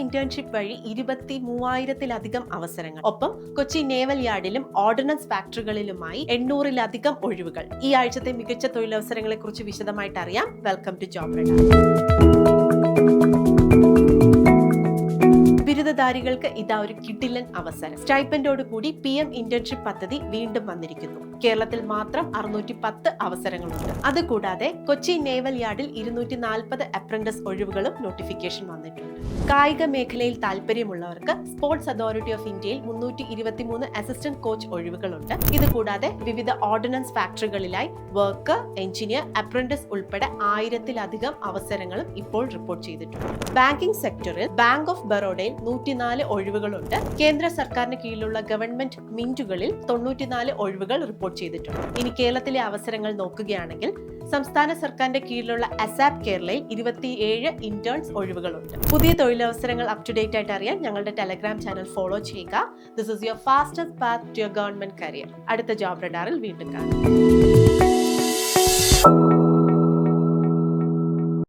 Internship വഴി 23,000-ലധികം അവസരങ്ങൾ. ഒപ്പം കൊച്ചി നേവൽ യാർഡിലും ഓർഡിനൻസ് ഫാക്ടറികളിലുമായി 800-ലധികം ഒഴിവുകൾ. ഈ ആഴ്ചത്തെ മികച്ച തൊഴിലവസരങ്ങളെ കുറിച്ച് വിശദമായിട്ട് അറിയാം. Welcome to job radar. ബിരുദധാരികൾക്ക് ഇതാ ഒരു കിടിലൻ അവസരം. സ്റ്റൈപ്പൻഡോട് കൂടി PM ഇന്റേൺഷിപ്പ് പദ്ധതി വീണ്ടും വന്നിരിക്കുന്നു. കേരളത്തിൽ മാത്രം 610 അവസരങ്ങളുണ്ട്. അതുകൂടാതെ കൊച്ചി നേവൽ യാർഡിൽ 240 അപ്രന്റീസ് ഒഴിവുകളും നോട്ടിഫിക്കേഷൻ വന്നിട്ടുണ്ട്. കായിക മേഖലയിൽ താല്പര്യമുള്ളവർക്ക് സ്പോർട്സ് അതോറിറ്റി ഓഫ് ഇന്ത്യയിൽ 323 അസിസ്റ്റന്റ് കോച്ച് ഒഴിവുകളുണ്ട്. ഇതുകൂടാതെ വിവിധ ഓർഡിനൻസ് ഫാക്ടറികളിലായി വർക്കർ, എഞ്ചിനീയർ, അപ്രന്റീസ് ഉൾപ്പെടെ 1000-ലധികം അവസരങ്ങളും ഇപ്പോൾ റിപ്പോർട്ട് ചെയ്തിട്ടുണ്ട്. ബാങ്കിംഗ് സെക്ടറിൽ ബാങ്ക് ഓഫ് ബറോഡയിൽ 104 ഒഴിവുകളുണ്ട്. കേന്ദ്ര സർക്കാരിന് കീഴിലുള്ള ഗവൺമെന്റ് മിന്റുകളിൽ 94 ഒഴിവുകൾ റിപ്പോർട്ട് ചെയ്തിട്ടുണ്ട്. ഇനി കേരളത്തിലെ അവസരങ്ങൾ നോക്കുകയാണെങ്കിൽ സംസ്ഥാന സർക്കാരിന്റെ കീഴിലുള്ള അസാപ് കേരളയിൽ 27 ഇന്റേൺസ് ഒഴിവുകളുണ്ട്. പുതിയ തൊഴിലവസരങ്ങൾ അപ് ടു ഡേറ്റ് ആയിട്ട് അറിയാൻ ഞങ്ങളുടെ ടെലഗ്രാം ചാനൽ ഫോളോ ചെയ്യുക. This is your fastest path to your government career. അടുത്ത ജോബ് റഡാറിൽ വീണ്ടും കാണാം.